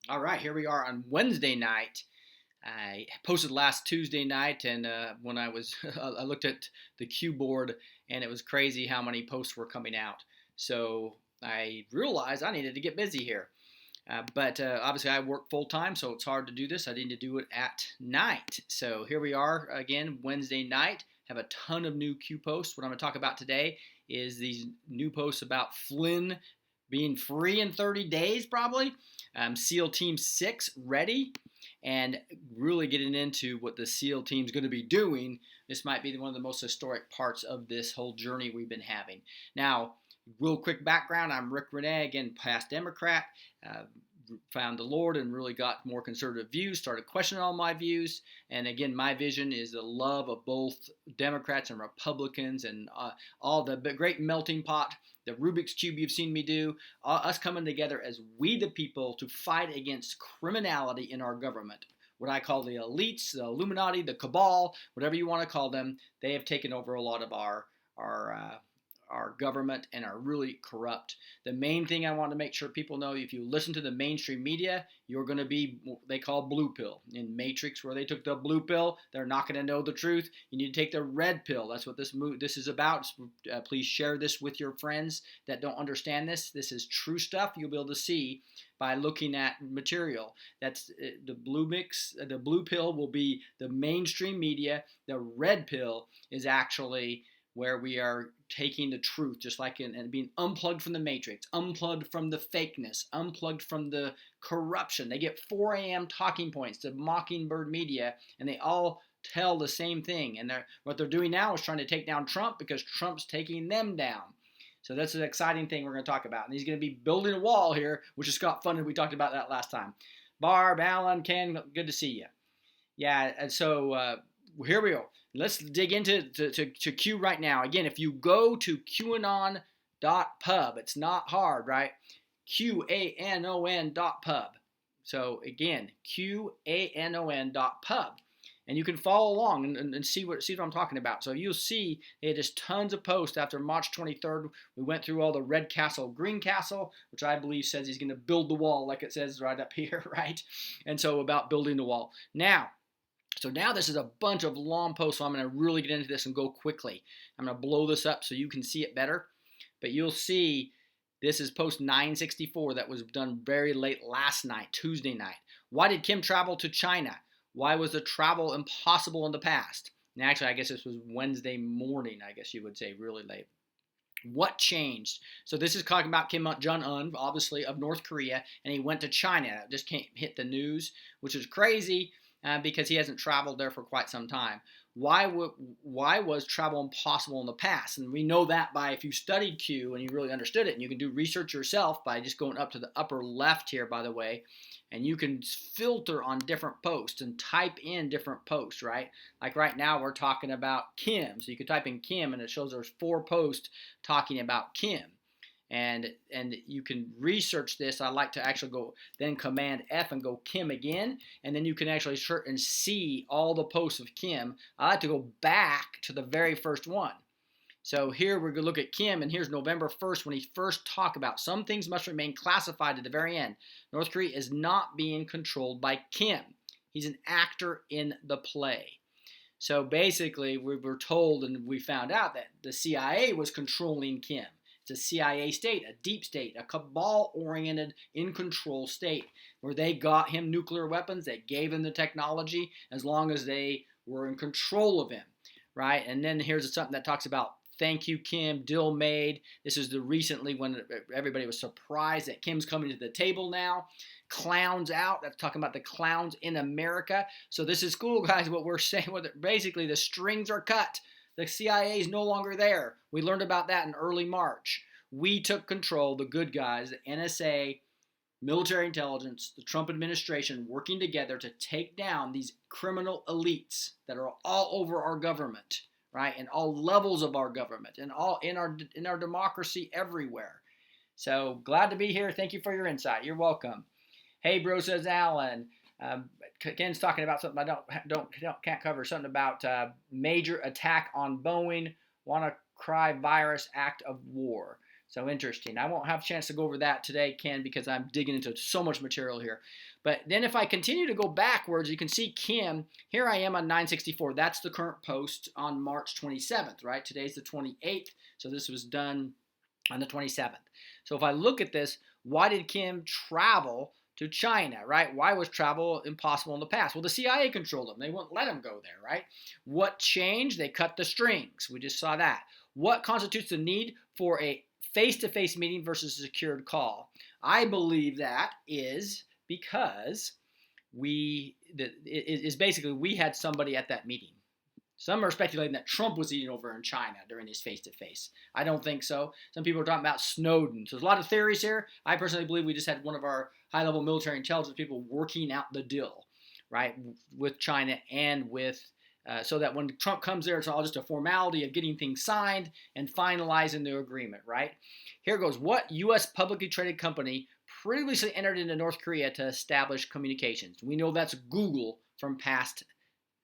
All right, here we are on Wednesday night. I posted last Tuesday night, and when I was, I looked at the Q board, and it was crazy how many posts were coming out. So I realized I needed to get busy here. But obviously, I work full time, so it's hard to do this. I need to do it at night. So here we are again, Wednesday night. Have a ton of new Q posts. What I'm going to talk about today is these new posts about Flynn being free in 30 days, probably. SEAL Team 6 ready, and really getting into what the SEAL team is going to be doing. This might be one of the most historic parts of this whole journey we've been having. Now, real quick background, I'm Rick Renee, again, past Democrat. Uh, Found the Lord and really got more conservative views, started questioning all my views. And again, my vision is the love of both Democrats and Republicans and all the great melting pot, the Rubik's Cube you've seen me do, us coming together as we the people to fight against criminality in our government. What I call the elites, the Illuminati, the cabal, whatever you want to call them, they have taken over a lot of our our government and are really corrupt. The main thing I want to make sure people know, if you listen to the mainstream media, you're going to be what they call blue pill. In Matrix, where they took the blue pill, they're not going to know the truth. You need to take the red pill. That's what this is about. Please share this with your friends that don't understand this. This is true stuff you'll be able to see by looking at material. That's the blue mix. The blue pill will be the mainstream media. The red pill is actually where we are taking the truth, just like and being unplugged from the matrix, unplugged from the fakeness, unplugged from the corruption. They get 4 a.m. talking points to Mockingbird Media, and they all tell the same thing. And what they're doing now is trying to take down Trump because Trump's taking them down. So that's an exciting thing we're going to talk about. And he's going to be building a wall here, which is Scott Fun, and we talked about that last time. Barb, Alan, Ken, good to see you. Yeah, and so here we go. Let's dig into to Q right now. Again, if you go to Cueanon.pub, it's not hard, right? Cuanon.pub. So again, Cuanon.pub. And you can follow along and see what I'm talking about. So you'll see they had just tons of posts after March 23rd. We went through all the red castle, green castle, which I believe says he's going to build the wall, like it says right up here, right? And so about building the wall. So now this is a bunch of long posts, so I'm going to really get into this and go quickly. I'm going to blow this up so you can see it better. But you'll see this is post 964 that was done very late last night, Tuesday night. Why did Kim travel to China? Why was the travel impossible in the past? And actually, I guess this was Wednesday morning, I guess you would say, really late. What changed? So this is talking about Kim Jong-un, obviously, of North Korea, and he went to China. It just can't hit the news, which is crazy. Because he hasn't traveled there for quite some time. Why was travel impossible in the past? And we know that by, if you studied Q and you really understood it, and you can do research yourself by just going up to the upper left here, by the way, and you can filter on different posts and type in different posts, right? Like right now we're talking about Kim. So you could type in Kim and it shows there's 4 posts talking about Kim. And you can research this. I like to actually go then Command F and go Kim again, and then you can actually search and see all the posts of Kim. I like to go back to the very first one. So here we're going to look at Kim, and here's November 1st when he first talked about some things must remain classified at the very end. North Korea is not being controlled by Kim. He's an actor in the play. So basically we were told and we found out that the CIA was controlling Kim. It's a CIA state, a deep state, a cabal-oriented, in-control state where they got him nuclear weapons, they gave him the technology as long as they were in control of him, right? And then here's something that talks about thank you, Kim, deal made. This is the recently when everybody was surprised that Kim's coming to the table now. Clowns out. That's talking about the clowns in America. So this is cool, guys, what we're saying. Basically, the strings are cut. The CIA is no longer there. We learned about that in early March. We took control, the good guys, the NSA, military intelligence, the Trump administration, working together to take down these criminal elites that are all over our government, right? And all levels of our government and all in our democracy everywhere. So glad to be here. Thank you for your insight. You're welcome. Hey, bro, says Alan. Ken's talking about something I can't cover. Something about major attack on Boeing. WannaCry virus act of war. So interesting. I won't have a chance to go over that today, Ken, because I'm digging into so much material here. But then if I continue to go backwards, you can see Kim. Here I am on 964. That's the current post on March 27th, right? Today's the 28th, so this was done on the 27th. So if I look at this, why did Kim travel to China, right? Why was travel impossible in the past? Well, the CIA controlled them. They wouldn't let him go there, right? What changed? They cut the strings. We just saw that. What constitutes the need for a face-to-face meeting versus a secured call? I believe that is because we had somebody at that meeting. Some are speculating that Trump was eating over in China during his face-to-face. I don't think so. Some people are talking about Snowden. So there's a lot of theories here. I personally believe we just had one of our high-level military intelligence people working out the deal, right, with China and with so that when Trump comes there, it's all just a formality of getting things signed and finalizing the agreement, right? Here goes. What U.S. publicly traded company previously entered into North Korea to establish communications? We know that's Google from past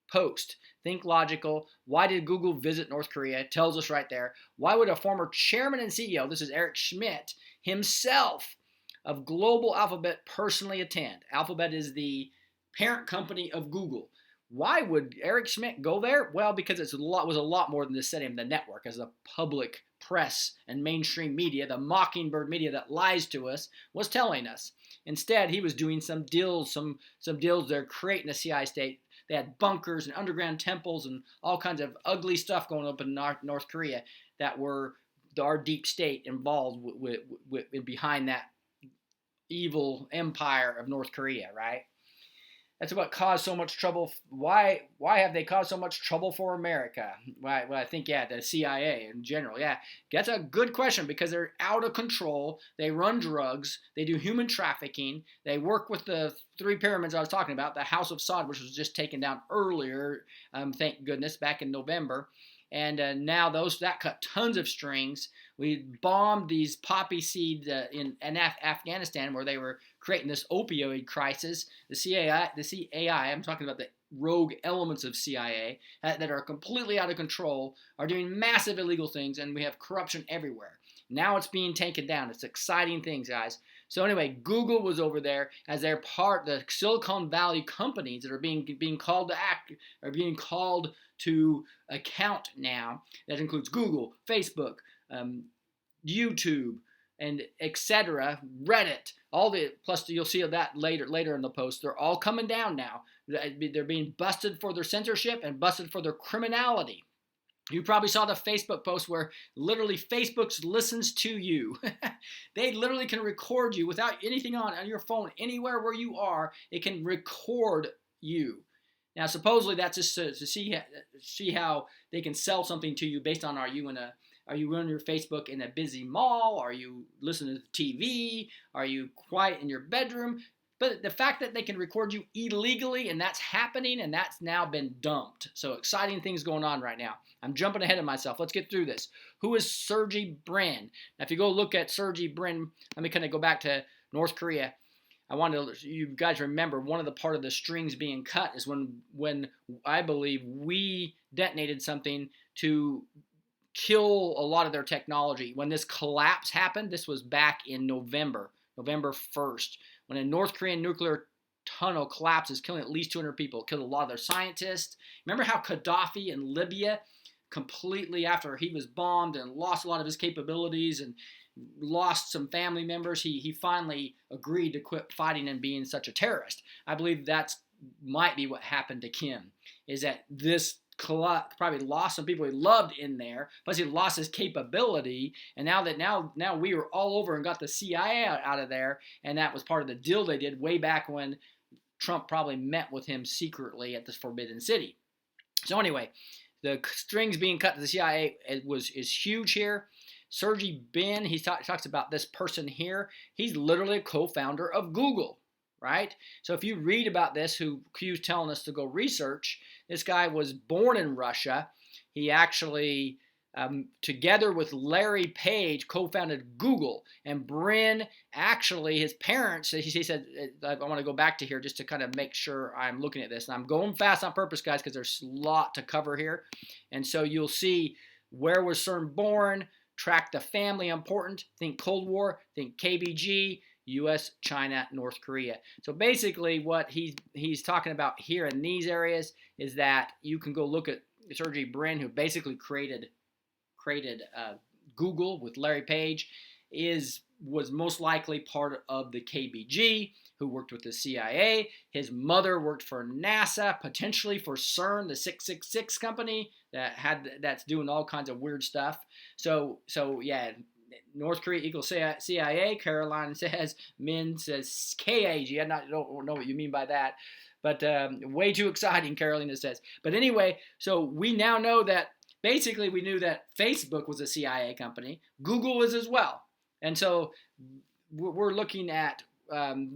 post. Think logical. Why did Google visit North Korea? It tells us right there. Why would a former chairman and CEO, this is Eric Schmidt, himself of Global Alphabet personally attend? Alphabet is the parent company of Google. Why would Eric Schmidt go there? Well, because it was a lot more than just setting the network as the public press and mainstream media, the mockingbird media that lies to us, was telling us. Instead, he was doing some deals, some deals there, creating a CIA state. They had bunkers and underground temples and all kinds of ugly stuff going up in North Korea that were our deep state involved behind that evil empire of North Korea, right? That's what caused so much trouble. Why have they caused so much trouble for America? Well, I think, the CIA in general. Yeah, that's a good question because they're out of control. They run drugs. They do human trafficking. They work with the three pyramids I was talking about, the House of Sod, which was just taken down earlier, thank goodness, back in November. And now that cut tons of strings. We bombed these poppy seeds in Afghanistan where they were creating this opioid crisis. The CIA, I'm talking about the rogue elements of CIA that are completely out of control, are doing massive illegal things, and we have corruption everywhere. Now it's being taken down. It's exciting things, guys. So anyway, Google was over there as they're the Silicon Valley companies that are being called to act, are being called to account now. That includes Google, Facebook, YouTube, and etc. Reddit, plus you'll see that later in the post. They're all coming down now. They're being busted for their censorship and busted for their criminality. You probably saw the Facebook post where literally Facebook listens to you. They literally can record you without anything on your phone anywhere where you are. It can record you. Now, supposedly that's just to see how they can sell something to you based on are you running your Facebook in a busy mall? Are you listening to TV? Are you quiet in your bedroom? But the fact that they can record you illegally and that's happening and that's now been dumped. So exciting things going on right now. I'm jumping ahead of myself. Let's get through this. Who is Sergey Brin? Now, if you go look at Sergey Brin, let me kind of go back to North Korea. I want you guys remember one of the part of the strings being cut is when I believe we detonated something to kill a lot of their technology. When this collapse happened, this was back in November 1st, when a North Korean nuclear tunnel collapses, killing at least 200 people. It killed a lot of their scientists. Remember how Gaddafi in Libya, completely after he was bombed and lost a lot of his capabilities and lost some family members, he finally agreed to quit fighting and being such a terrorist. I believe that might be what happened to Kim, is that this probably lost some people he loved in there, plus he lost his capability, and now we were all over and got the CIA out of there, and that was part of the deal they did way back when Trump probably met with him secretly at this Forbidden City. So anyway, the strings being cut to the CIA is huge here. Sergey Brin, he talks about this person here. He's literally a co-founder of Google, right? So if you read about this, who Q's telling us to go research, this guy was born in Russia. He actually, together with Larry Page, co-founded Google. And Brin, actually, his parents, he said, I want to go back to here just to kind of make sure I'm looking at this. And I'm going fast on purpose, guys, because there's a lot to cover here. And so you'll see where was CERN born, track the family important. Think Cold War, think KBG, U.S., China, North Korea. So basically what he's talking about here in these areas is that you can go look at Sergey Brin, who basically created Google with Larry Page, was most likely part of the KBG, who worked with the CIA. His mother worked for NASA, potentially for CERN, the 666 company that's doing all kinds of weird stuff. So yeah, North Korea equals CIA. Caroline says, Min says KAG. I don't know what you mean by that. But way too exciting, Carolina says. But anyway, so we now know that basically we knew that Facebook was a CIA company. Google is as well. And so we're looking at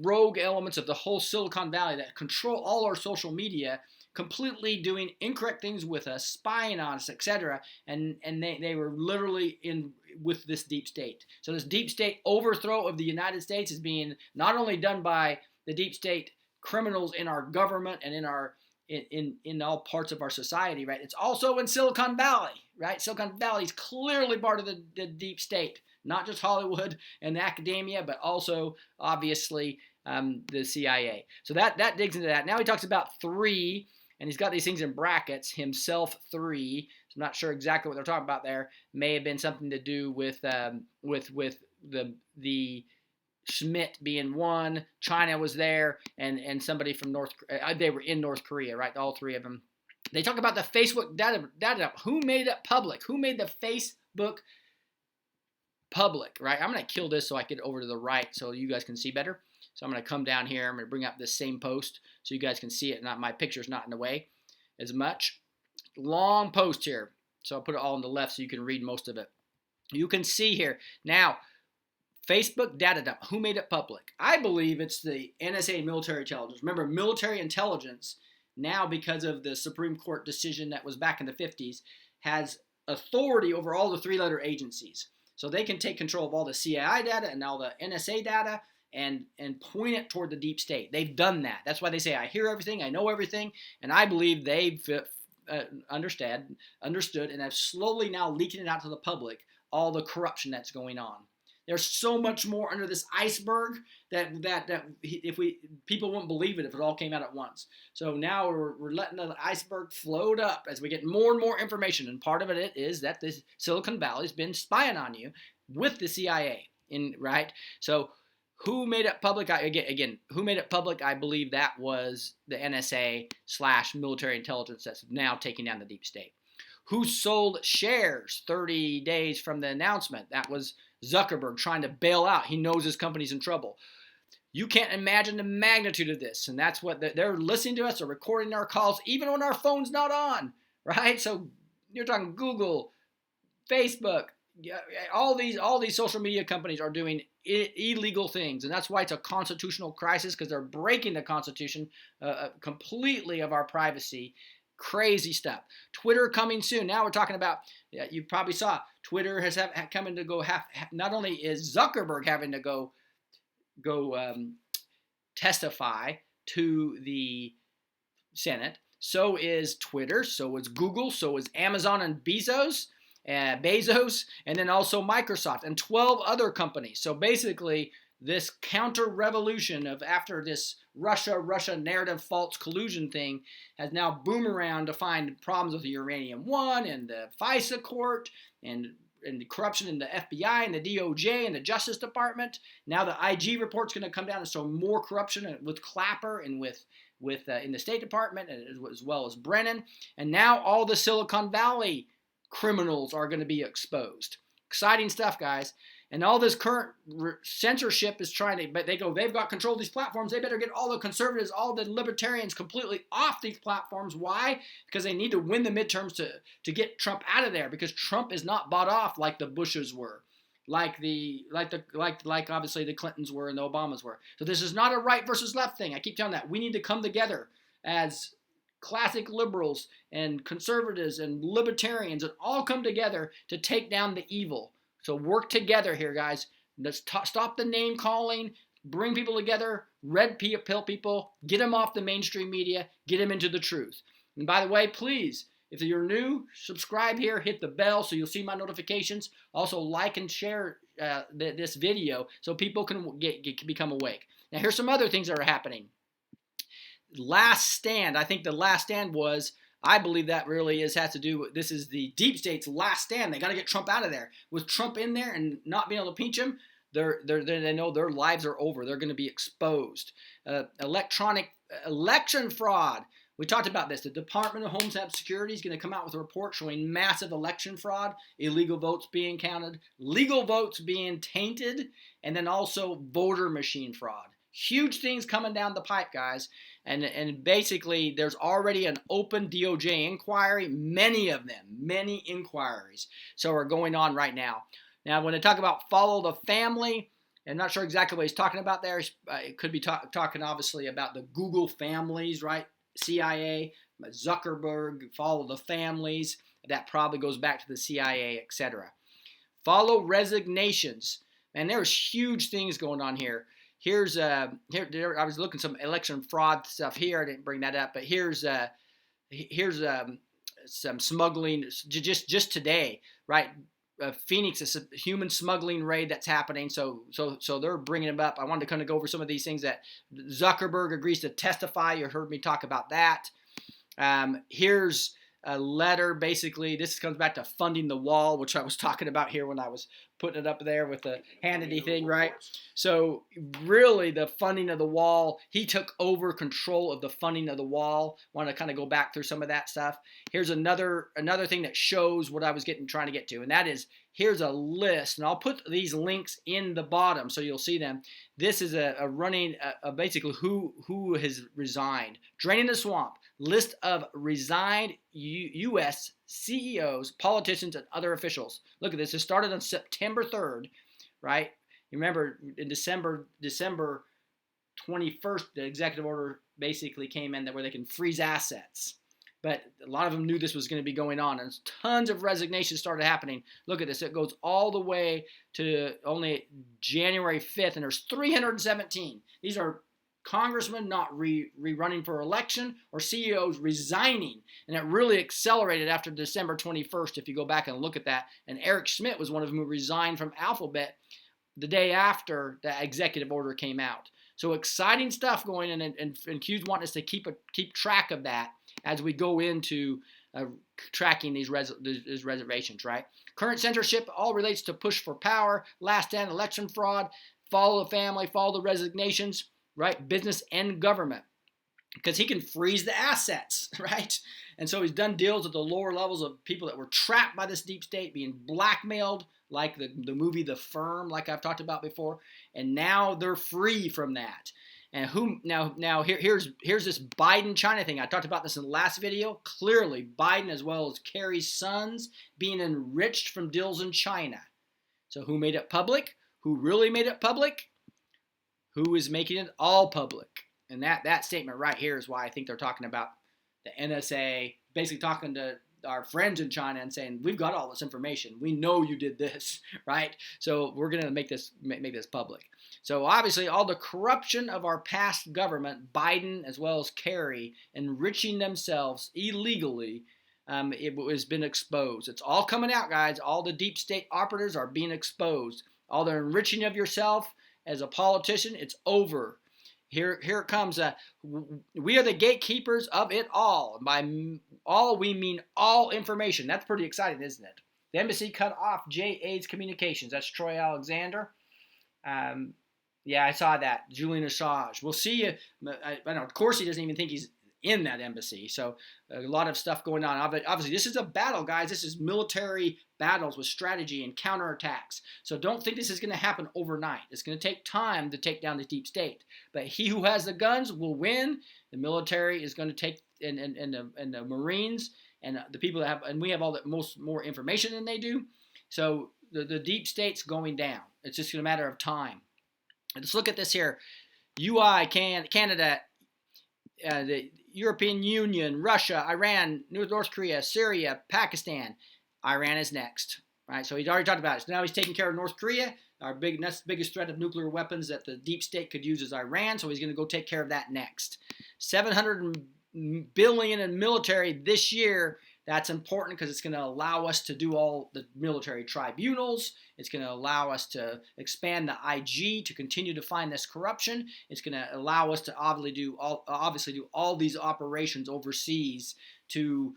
rogue elements of the whole Silicon Valley that control all our social media, completely doing incorrect things with us, spying on us, etc. And they were literally in with this deep state. So this deep state overthrow of the United States is being not only done by the deep state criminals in our government and in all parts of our society, right? It's also in Silicon Valley, right? Silicon Valley is clearly part of the deep state, not just Hollywood and academia, but also obviously the CIA. So that digs into that. Now he talks about 3, and he's got these things in brackets. Himself 3. So I'm not sure exactly what they're talking about there. May have been something to do with the Schmidt being 1, China was there, and somebody from they were in North Korea, right? All 3 of them. They talk about the Facebook data. Who made it public? Who made the Facebook public, right? I'm going to kill this so I get over to the right so you guys can see better. So I'm going to come down here. I'm going to bring up this same post so you guys can see it. My picture's not in the way as much. Long post here. So I'll put it all on the left so you can read most of it. You can see here. Now, Facebook data dump. Who made it public? I believe it's the NSA military intelligence. Remember, military intelligence now, because of the Supreme Court decision that was back in the 50s, has authority over all the 3-letter agencies. So they can take control of all the CIA data and all the NSA data and point it toward the deep state. They've done that. That's why they say, I hear everything, I know everything, and I believe they've understood and have slowly now leaking it out to the public, all the corruption that's going on. There's so much more under this iceberg that if people wouldn't believe it if it all came out at once. So now we're letting the iceberg float up as we get more and more information. And part of it is that this Silicon Valley's been spying on you with the CIA, right? So who made it public? Again, who made it public? I believe that was the NSA / military intelligence that's now taking down the deep state. Who sold shares 30 days from the announcement? That was Zuckerberg trying to bail out. He knows his company's in trouble. You can't imagine the magnitude of this. And that's what they're listening to us. They're recording our calls even when our phone's not on, right? So you're talking Google, Facebook, all these social media companies are doing illegal things. And that's why it's a constitutional crisis, because they're breaking the Constitution completely of our privacy. Crazy stuff. Twitter coming soon. Now we're talking about, you probably saw, Twitter has coming to go not only is Zuckerberg having to go testify to the Senate, so is Twitter, so is Google, so is Amazon and Bezos, and then also Microsoft and 12 other companies. So basically, this counter-revolution of after this Russia narrative false collusion thing has now boomerang to find problems with the Uranium One and the FISA court and the corruption in the FBI and the DOJ and the Justice Department. Now the IG report's going to come down and show more corruption with Clapper and with in the State Department as well as Brennan. And now all the Silicon Valley criminals are going to be exposed. Exciting stuff, guys. And all this current censorship is but they've got control of these platforms. They better get all the conservatives, all the libertarians completely off these platforms. Why? Because they need to win the midterms to get Trump out of there, because Trump is not bought off like the Bushes were, like obviously the Clintons were and the Obamas were. So this is not a right versus left thing. I keep telling that. We need to come together as classic liberals and conservatives and libertarians and all come together to take down the evil. So work together here, guys. Let's stop the name calling, bring people together, red pill people, get them off the mainstream media, get them into the truth. And by the way, please, If you're new, subscribe here, hit the bell so you'll see my notifications. Also, like and share this video so people can become awake. Now, here's some other things that are happening. Last stand. I think the last stand was, I believe that really has to do with, this is the deep state's last stand. They got to get Trump out of there. With Trump in there and not being able to impeach him, they know their lives are over. They're going to be exposed. Electronic election fraud. We talked about this. The Department of Homeland Security is going to come out with a report showing massive election fraud, illegal votes being counted, legal votes being tainted, and then also voter machine fraud. Huge things coming down the pipe, guys. And basically, there's already an open DOJ inquiry. Many of them, many inquiries, so are going on right now. Now, when they talk about follow the family, I'm not sure exactly what he's talking about there. It could be talking, obviously, about the Google families, right? CIA, Zuckerberg, follow the families. That probably goes back to the CIA, etc. Follow resignations. Man, there's huge things going on here. Here's I was looking some election fraud stuff here. I didn't bring that up, but here's some smuggling just today, right? Phoenix is a human smuggling raid that's happening, so they're bringing them up. I wanted to kind of go over some of these things that Zuckerberg agrees to testify. You heard me talk about that. Here's a letter. Basically, this comes back to funding the wall, which I was talking about here when I was putting it up there with the Hannity thing, right? So really, the funding of the wall, he took over control of the funding of the wall. Want to kind of go back through some of that stuff. Here's another thing that shows what I was trying to get to, and that is, here's a list, and I'll put these links in the bottom so you'll see them. This is a running, basically who has resigned. Draining the swamp. List of resigned U.S. CEOs, politicians, and other officials. Look at this. It started on September 3rd, right? You remember in December 21st, the executive order basically came in where they can freeze assets. But a lot of them knew this was going to be going on, and tons of resignations started happening. Look at this. It goes all the way to only January 5th, and there's 317. These are congressmen not rerunning for election, or CEOs resigning. And it really accelerated after December 21st, if you go back and look at that. And Eric Schmidt was one of them who resigned from Alphabet the day after the executive order came out. So exciting stuff going in, and Q's wanting us to keep track of that as we go into tracking these reservations, right? Current censorship all relates to push for power, last stand, election fraud, follow the family, follow the resignations, right? Business and government, because he can freeze the assets, right? And so he's done deals at the lower levels of people that were trapped by this deep state, being blackmailed, like the movie The Firm, like I've talked about before, and now they're free from that. And here's this Biden-China thing. I talked about this in the last video. Clearly, Biden as well as Kerry's sons being enriched from deals in China. So who made it public? Who really made it public? Who is making it all public? And that statement right here is why I think they're talking about the NSA, basically talking to our friends in China and saying, we've got all this information. We know you did this, right? So we're going to make this public. So obviously all the corruption of our past government, Biden as well as Kerry, enriching themselves illegally, it has been exposed. It's all coming out, guys. All the deep state operatives are being exposed. All the enriching of yourself as a politician, it's over. Here it comes. We are the gatekeepers of it all. By all, we mean all information. That's pretty exciting, isn't it? The embassy cut off J.A.'s communications. That's Troy Alexander. Yeah, I saw that. Julian Assange. We'll see. I know, of course, he doesn't even think he's in that embassy. So a lot of stuff going on. Obviously, this is a battle, guys. This is military battles with strategy and counterattacks. So don't think this is going to happen overnight. It's going to take time to take down the deep state. But he who has the guns will win. The military is going to take, and the Marines and the people that have, and we have all the more information than they do. So the deep state's going down. It's just a matter of time. Let's look at this here. UI, Canada, the European Union, Russia, Iran, North Korea, Syria, Pakistan. Iran is next, right? So he's already talked about it. So now he's taking care of North Korea. Our biggest threat of nuclear weapons that the deep state could use is Iran. So he's going to go take care of that next. $700 billion in military this year That's important because it's going to allow us to do all the military tribunals. It's going to allow us to expand the IG to continue to find this corruption. It's going to allow us to obviously do all these operations overseas to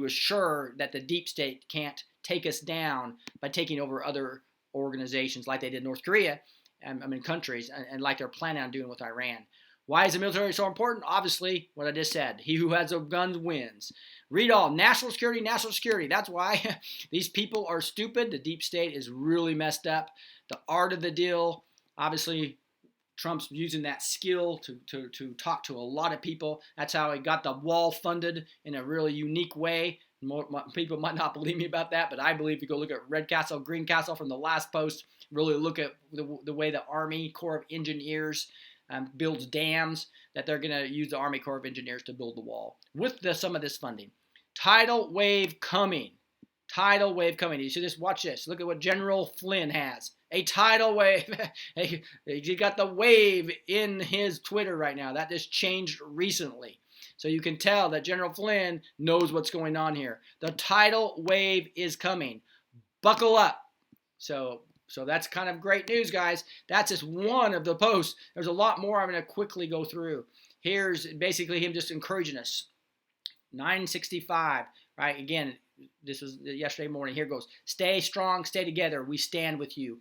assure that the deep state can't take us down by taking over other organizations like they did in North Korea, countries, and like they're planning on doing with Iran. Why is the military so important? Obviously, what I just said. He who has the guns wins. Read all. National security, national security. That's why these people are stupid. The deep state is really messed up. The art of the deal, obviously, Trump's using that skill to talk to a lot of people. That's how he got the wall funded in a really unique way. People might not believe me about that, but I believe if you go look at Red Castle, Green Castle from the last post, really look at the way the Army Corps of Engineers builds dams, that they're going to use the Army Corps of Engineers to build the wall with some of this funding. Tidal wave coming. Tidal wave coming. You should just watch this. Look at what General Flynn has. A tidal wave. He got the wave in his Twitter right now. That just changed recently. So you can tell that General Flynn knows what's going on here. The tidal wave is coming. Buckle up. So that's kind of great news, guys. That's just one of the posts. There's a lot more I'm going to quickly go through. Here's basically him just encouraging us. 965, right? Again, this was yesterday morning. Here goes. Stay strong, stay together. We stand with you.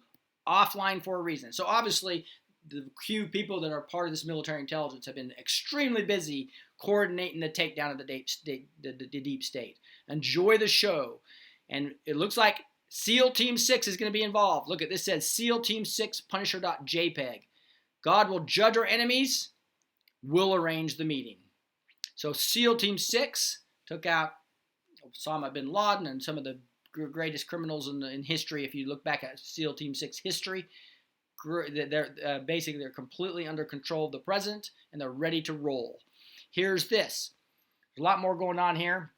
Offline for a reason. So obviously, the few people that are part of this military intelligence have been extremely busy coordinating the takedown of the deep state. Enjoy the show. And it looks like SEAL Team 6 is going to be involved. Look at this, says SEAL Team 6 Punisher.jpg. God will judge our enemies. We'll arrange the meeting. So SEAL Team 6 took out Osama bin Laden and some of the greatest criminals in history. If you look back at SEAL Team 6 history, they're completely under control of the president, and they're ready to roll. Here's this. There's a lot more going on here.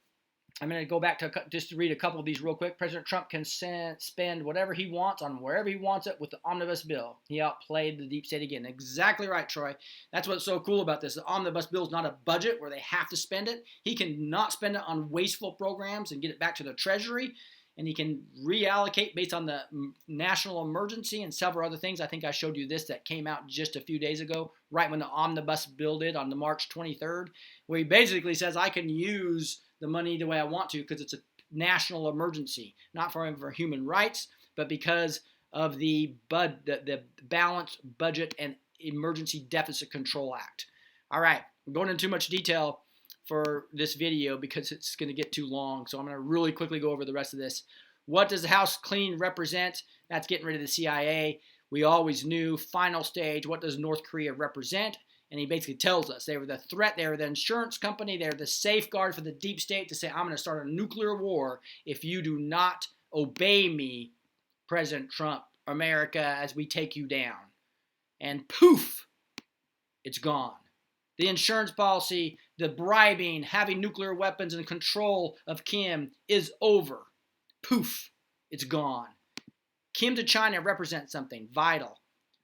I'm going to go back to just to read a couple of these real quick. President Trump can spend whatever he wants on wherever he wants it with the omnibus bill. He outplayed the deep state again. Exactly right, Troy. That's what's so cool about this. The omnibus bill is not a budget where they have to spend it. He can not spend it on wasteful programs and get it back to the Treasury. And he can reallocate based on the national emergency and several other things. I think I showed you this that came out just a few days ago, right when the omnibus bill did on the March 23rd, where he basically says I can use the money the way I want to because it's a national emergency, not for human rights, but because of the Balanced Budget and Emergency Deficit Control Act. All right, I'm going into too much detail for this video because it's going to get too long, so I'm going to really quickly go over the rest of this. What does the House clean represent? That's getting rid of the CIA. We always knew. Final stage, what does North Korea represent? And he basically tells us they were the threat, they were the insurance company, they're the safeguard for the deep state to say, I'm going to start a nuclear war if you do not obey me, President Trump, America, as we take you down. And poof, it's gone. The insurance policy, the bribing, having nuclear weapons and control of Kim is over. Poof, it's gone. Kim to China represents something vital.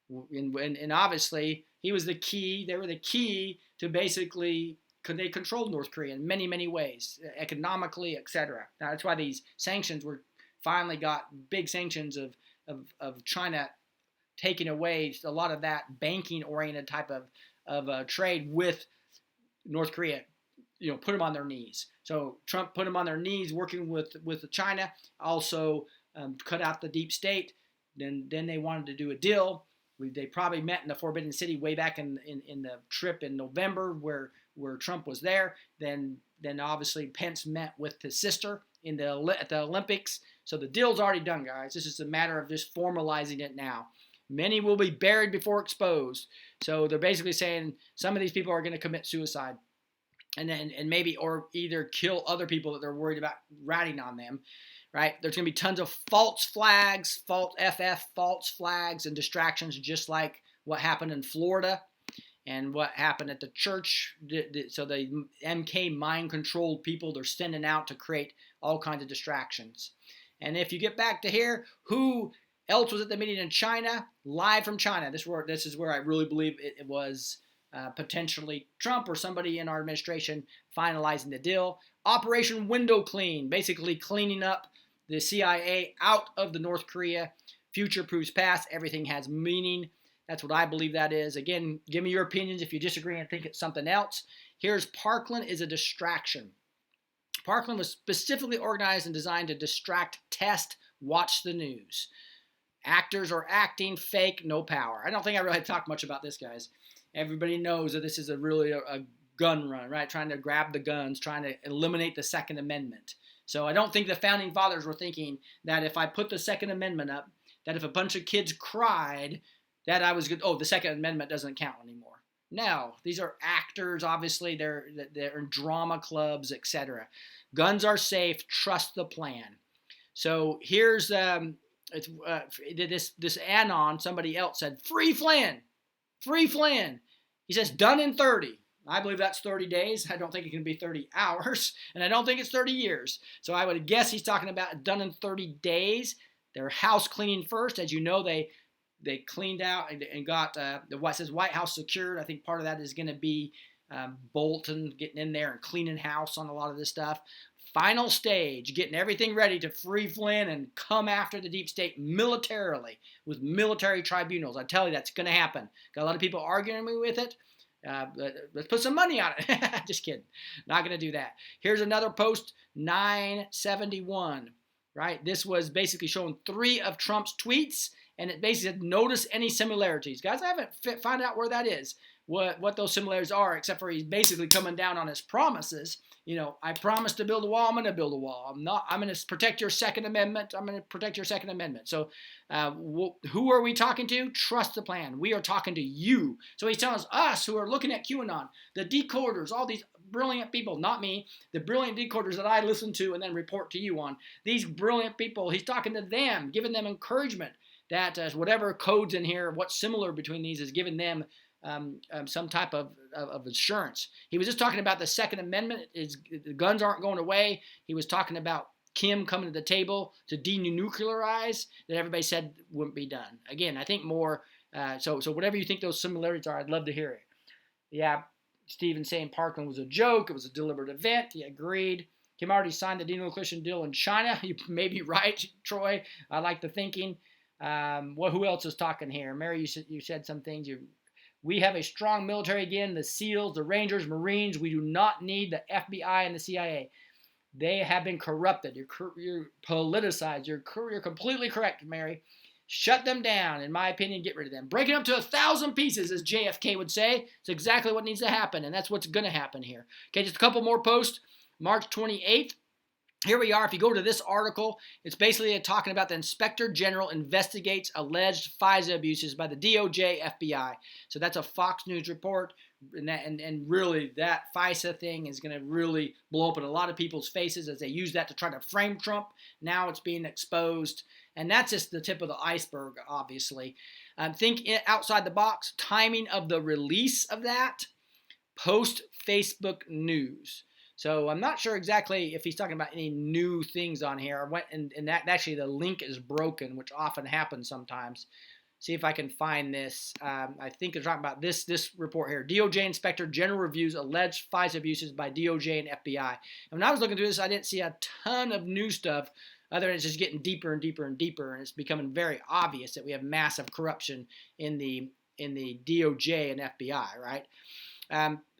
And obviously, he was the key. They were the key to basically, they controlled North Korea in many, many ways, economically, etc. Now, that's why these sanctions were finally got big sanctions of China taking away a lot of that banking-oriented type of trade with North Korea, put them on their knees. So Trump put them on their knees working with China, also cut out the deep state. Then they wanted to do a deal. They probably met in the Forbidden City way back in the trip in November where Trump was there. Then obviously Pence met with his sister at the Olympics. So the deal's already done, guys. This is a matter of just formalizing it now. Many will be buried before exposed. So they're basically saying some of these people are going to commit suicide, and maybe or either kill other people that they're worried about ratting on them. Right? There's going to be tons of false flags, false flags and distractions, just like what happened in Florida and what happened at the church. So the MK mind-controlled people, they're sending out to create all kinds of distractions. And if you get back to here, who else was at the meeting in China? Live from China. This is where I really believe it was potentially Trump or somebody in our administration finalizing the deal. Operation Window Clean, basically cleaning up the CIA out of the North Korea. Future proves past. Everything has meaning. That's what I believe that is. Again, give me your opinions if you disagree and think it's something else. Here's Parkland is a distraction. Parkland was specifically organized and designed to distract, test, watch the news. Actors are acting, fake, no power. I don't think I really talked much about this, guys. Everybody knows that this is really a gun run, right? Trying to grab the guns, trying to eliminate the Second Amendment. So I don't think the Founding Fathers were thinking that if I put the Second Amendment up, that if a bunch of kids cried, that I was good. Oh, the Second Amendment doesn't count anymore. No, these are actors. Obviously, they're in drama clubs, etc. Guns are safe. Trust the plan. So here's this anon. Somebody else said, "Free Flynn, free Flynn." He says, "Done in 30." I believe that's 30 days. I don't think it can be 30 hours, and I don't think it's 30 years. So I would guess he's talking about done in 30 days. Their house cleaning first, as you know, they cleaned out and got what says White House secured. I think part of that is going to be Bolton getting in there and cleaning house on a lot of this stuff. Final stage, getting everything ready to free Flynn and come after the deep state militarily with military tribunals. I tell you, that's going to happen. Got a lot of people arguing me with it. Let's put some money on it. Just kidding. Not going to do that. Here's another post, 971. Right? This was basically showing 3 of Trump's tweets, and it basically said, notice any similarities. Guys, I haven't found out where that is, what those similarities are, except for he's basically coming down on his promises. You know, I promised to build a wall. I'm going to build a wall. I'm going to protect your Second Amendment. I'm going to protect your Second Amendment. So who are we talking to? Trust the plan. We are talking to you. So he's telling us who are looking at QAnon, the decoders, all these brilliant people, not me, the brilliant decoders that I listen to and then report to you on. These brilliant people, he's talking to them, giving them encouragement that whatever codes in here, what's similar between these is giving them some type of assurance. He was just talking about the Second Amendment. The guns aren't going away. He was talking about Kim coming to the table to denuclearize that everybody said wouldn't be done. Again, I think more. So whatever you think those similarities are, I'd love to hear it. Yeah, Stephen saying Parkland was a joke. It was a deliberate event. He agreed. Kim already signed the denuclearization deal in China. You may be right, Troy. I like the thinking. Who else is talking here? Mary, you said some things. We have a strong military again, the SEALs, the Rangers, Marines. We do not need the FBI and the CIA. They have been corrupted. You're politicized. You're completely correct, Mary. Shut them down, in my opinion. Get rid of them. Break it up to 1,000 pieces, as JFK would say. It's exactly what needs to happen, and that's what's going to happen here. Okay, just a couple more posts. March 28th. Here we are. If you go to this article, it's basically talking about the Inspector General investigates alleged FISA abuses by the DOJ, FBI. So that's a Fox News report, and really that FISA thing is going to really blow up in a lot of people's faces as they use that to try to frame Trump. Now it's being exposed, and that's just the tip of the iceberg, obviously. Think outside the box. Timing of the release of that, post Facebook news. So I'm not sure exactly if he's talking about any new things on here. And that actually the link is broken, which often happens sometimes. See if I can find this. I think they're talking about this report here. DOJ Inspector General reviews alleged FISA abuses by DOJ and FBI. And when I was looking through this, I didn't see a ton of new stuff, other than it's just getting deeper and deeper and deeper, and it's becoming very obvious that we have massive corruption in the DOJ and FBI, right?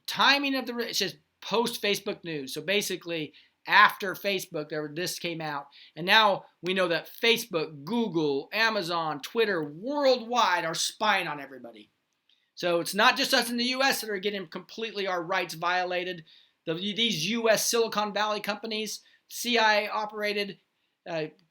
Timing of it says post Facebook news. So basically, after Facebook, this came out, and now we know that Facebook, Google, Amazon, Twitter, worldwide are spying on everybody. So it's not just us in the U.S. that are getting completely our rights violated. These U.S. Silicon Valley companies, CIA-operated,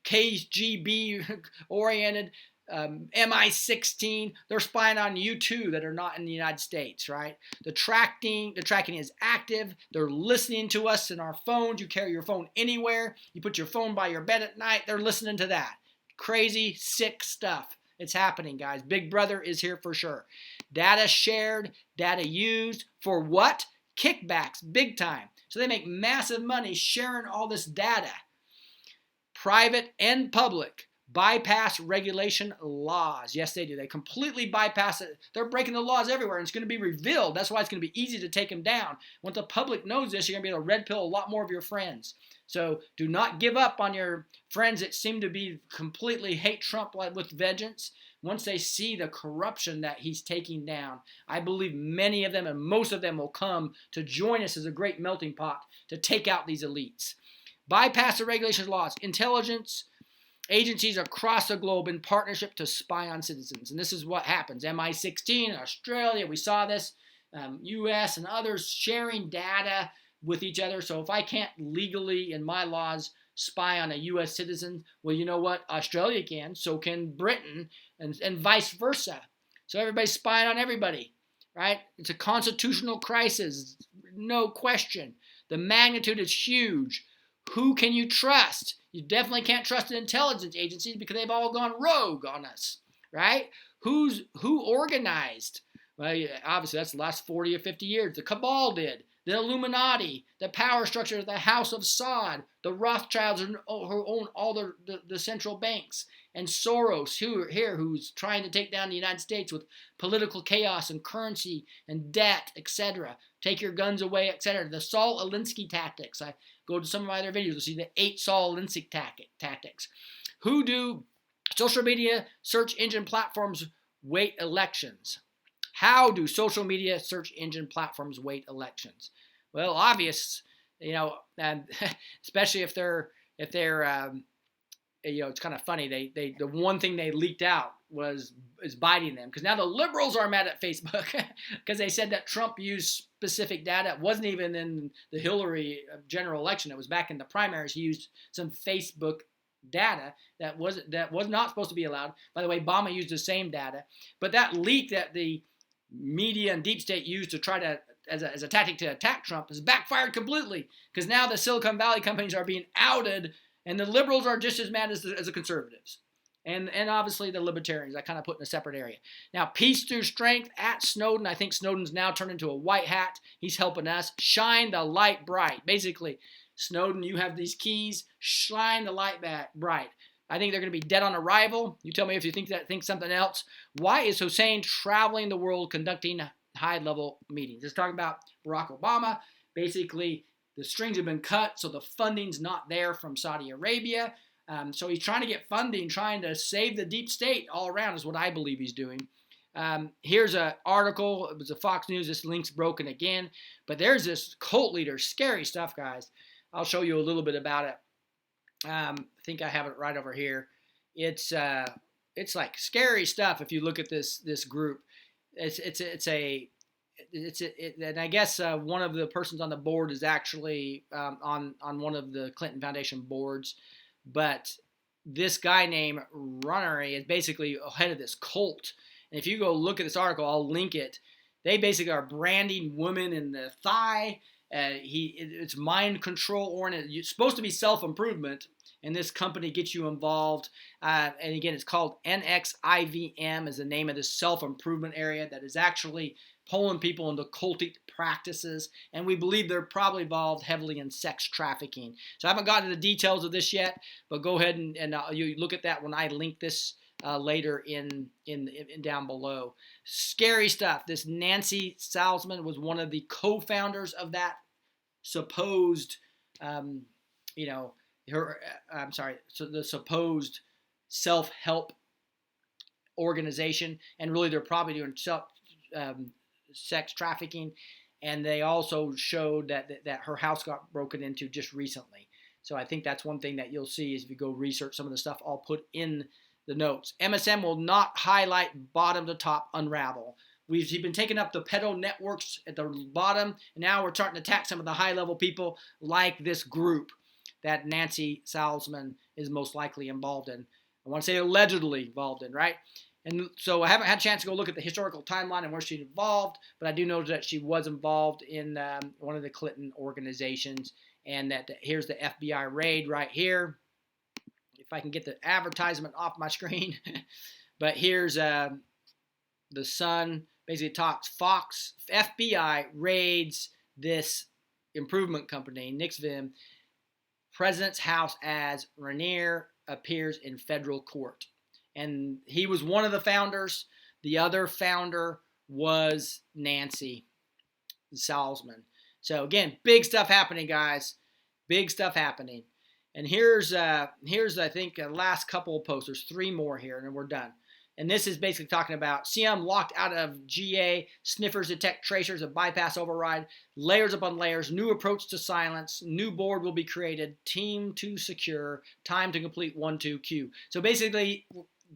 KGB-oriented, MI16, they're spying on you too that are not in the United States, right? The tracking is active. They're listening to us in our phones. You carry your phone anywhere. You put your phone by your bed at night. They're listening to that. Crazy, sick stuff. It's happening, guys. Big Brother is here for sure. Data shared, data used for what? Kickbacks, big time. So they make massive money sharing all this data. Private and public. bypass regulation laws. Yes, they do. They completely bypass it. They're breaking the laws everywhere, and it's going to be revealed. That's why it's going to be easy to take them down. Once the public knows this, you're going to be able to red pill a lot more of your friends. So do not give up on your friends that seem to be completely hate Trump with vengeance. Once they see the corruption that he's taking down, I believe many of them and most of them will come to join us as a great melting pot to take out these elites. Bypass the regulations laws. Intelligence agencies across the globe in partnership to spy on citizens. And this is what happens. MI16, Australia, we saw this, US and others sharing data with each other. So if I can't legally, in my laws, spy on a U.S. citizen, well, you know what? Australia can, so can Britain, and vice versa. So everybody's spying on everybody, right? It's a constitutional crisis, no question. The magnitude is huge. Who can you trust? You definitely can't trust the intelligence agencies because they've all gone rogue on us, right? Who organized? Well, obviously that's the last 40 or 50 years. The cabal did. The Illuminati, the power structure of the House of Saud, the Rothschilds who own all the central banks, and Soros who's trying to take down the United States with political chaos and currency and debt, etc. Take your guns away, etc. The Saul Alinsky tactics. I go to some of my other videos to see the 8 Saul Alinsky tactics. Who do social media search engine platforms weight elections? How do social media search engine platforms weight elections? Well, obvious, and especially if they're it's kind of funny. They the one thing they leaked out is biting them, because now the liberals are mad at Facebook because they said that Trump used specific data. It wasn't even in the Hillary general election. It was back in the primaries. He used some Facebook data that was not supposed to be allowed. By the way, Obama used the same data, but that leak that the media and deep state used to try to as a tactic to attack Trump has backfired completely, because now the Silicon Valley companies are being outed, and the liberals are just as mad as the conservatives, and obviously the libertarians. I kind of put in a separate area. Now, peace through strength at Snowden. I think Snowden's now turned into a white hat. He's helping us shine the light bright. Basically, Snowden, you have these keys. Shine the light bright. I think they're going to be dead on arrival. You tell me if you think something else. Why is Hussein traveling the world conducting high-level meetings? It's talking about Barack Obama. Basically, the strings have been cut, so the funding's not there from Saudi Arabia. So he's trying to get funding, trying to save the deep state all around is what I believe he's doing. Here's an article. It was a Fox News. This link's broken again. But there's this cult leader. Scary stuff, guys. I'll show you a little bit about it. I think I have it right over here. It's like scary stuff if you look at this group. And I guess one of the persons on the board is actually on one of the Clinton Foundation boards. But this guy named Runnery is basically head of this cult. And if you go look at this article, I'll link it. They basically are branding women in the thigh. It's mind control oriented. It's supposed to be self-improvement, and this company gets you involved. And again, it's called NXIVM is the name of this self-improvement area that is actually pulling people into cultic practices, and we believe they're probably involved heavily in sex trafficking. So I haven't gotten to the details of this yet, but go ahead and you look at that when I link this later in down below. Scary stuff. This Nancy Salzman was one of the co-founders of that supposed, so the supposed self-help organization, and really they're probably doing sex trafficking, and they also showed that her house got broken into just recently. So I think that's one thing that you'll see is if you go research some of the stuff I'll put in the notes. MSM will not highlight bottom to top unravel. We've been taking up the pedo networks at the bottom, and now we're starting to attack some of the high-level people like this group that Nancy Salzman is most likely involved in. I want to say allegedly involved in, right? And so I haven't had a chance to go look at the historical timeline and where she's involved, but I do know that she was involved in one of the Clinton organizations, and that here's the FBI raid right here. If I can get the advertisement off my screen. But here's the Sun. Basically talks Fox, FBI raids this improvement company, NXIVM, President's house as Rainier appears in federal court. And he was one of the founders. The other founder was Nancy Salzman. So again, big stuff happening, guys. Big stuff happening. And here's I think last couple of posts. There's 3 more here, and then we're done. And this is basically talking about CM locked out of GA, sniffers detect tracers, a bypass override, layers upon layers, new approach to silence, new board will be created, team to secure, time to complete 1-2 Q. So basically,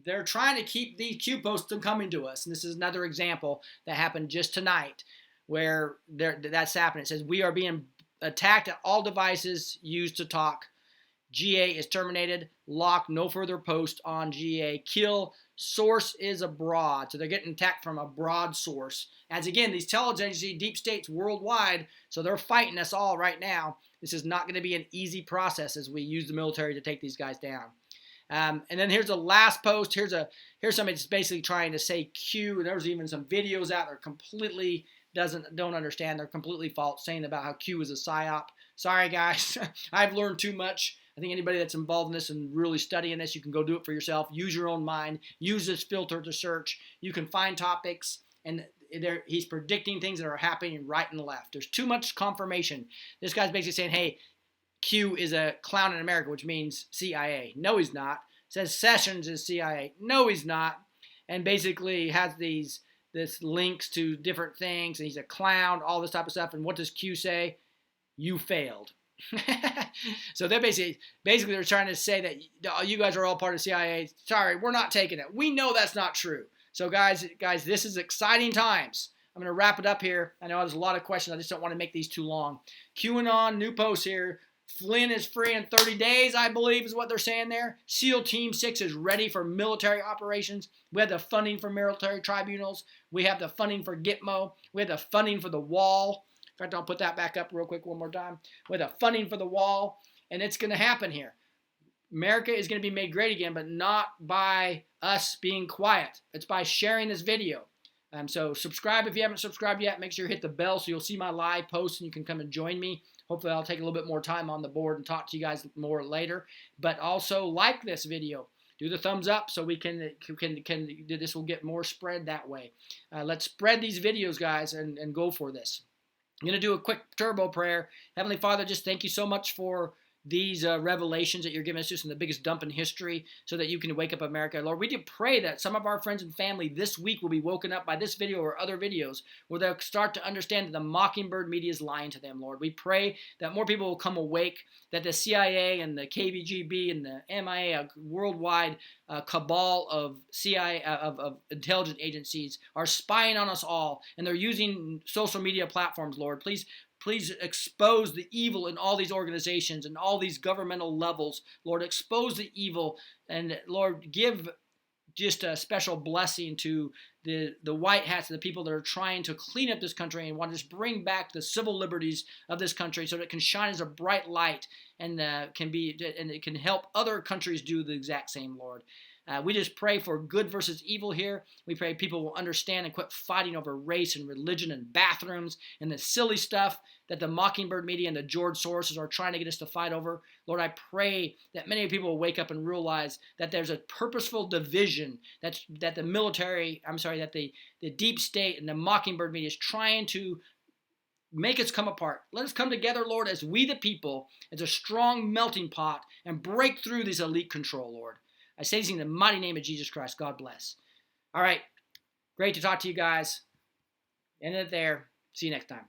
they're trying to keep these Q posts from coming to us. And this is another example that happened just tonight where that's happening. It says, we are being attacked at all devices used to talk. GA is terminated. Lock, no further post on GA. Kill. Source is abroad. So they're getting attacked from a broad source. As again, these intelligence agencies, deep states worldwide, so they're fighting us all right now. This is not going to be an easy process as we use the military to take these guys down. And then here's the last post. Here's somebody that's basically trying to say Q. There's even some videos out there completely don't understand. They're completely false, saying about how Q is a psyop. Sorry, guys. I've learned too much. I think anybody that's involved in this and really studying this, you can go do it for yourself. Use your own mind. Use this filter to search. You can find topics, and he's predicting things that are happening right and left. There's too much confirmation. This guy's basically saying, hey, Q is a clown in America, which means CIA. No, he's not. Says Sessions is CIA. No, he's not. And basically has this links to different things, and he's a clown, all this type of stuff. And what does Q say? You failed. So they're basically they're trying to say that you guys are all part of CIA. Sorry, we're not taking it. We know that's not true. So guys, this is exciting times. I'm going to wrap it up here. I know there's a lot of questions. I just don't want to make these too long. Cueanon, new post here. Flynn is free in 30 days, I believe is what they're saying there. SEAL Team 6 is ready for military operations. We have the funding for military tribunals. We have the funding for Gitmo. We have the funding for the wall. In fact, I'll put that back up real quick one more time. We have the funding for the wall, and it's going to happen here. America is going to be made great again, but not by us being quiet. It's by sharing this video. So subscribe if you haven't subscribed yet. Make sure you hit the bell so you'll see my live posts and you can come and join me. Hopefully I'll take a little bit more time on the board and talk to you guys more later. But also like this video. Do the thumbs up so we can this will get more spread that way. Let's spread these videos, guys, and go for this. I'm going to do a quick turbo prayer. Heavenly Father, just thank you so much for these revelations that you're giving us just in the biggest dump in history so that you can wake up America. Lord, we do pray that some of our friends and family this week will be woken up by this video or other videos where they'll start to understand that the Mockingbird media is lying to them, Lord. We pray that more people will come awake, that the CIA and the KGB and the MIA, a worldwide cabal of CIA, of intelligence agencies, are spying on us all, and they're using social media platforms, Lord. Please expose the evil in all these organizations and all these governmental levels. Lord, expose the evil. And Lord, give just a special blessing to the white hats and the people that are trying to clean up this country and want to just bring back the civil liberties of this country so that it can shine as a bright light and it can help other countries do the exact same, Lord. We just pray for good versus evil here. We pray people will understand and quit fighting over race and religion and bathrooms and the silly stuff that the Mockingbird media and the George Soroses are trying to get us to fight over. Lord, I pray that many people will wake up and realize that there's a purposeful division that the deep state and the Mockingbird media is trying to make us come apart. Let us come together, Lord, as we the people, as a strong melting pot and break through this elite control, Lord. I say this in the mighty name of Jesus Christ. God bless. All right. Great to talk to you guys. End it there. See you next time.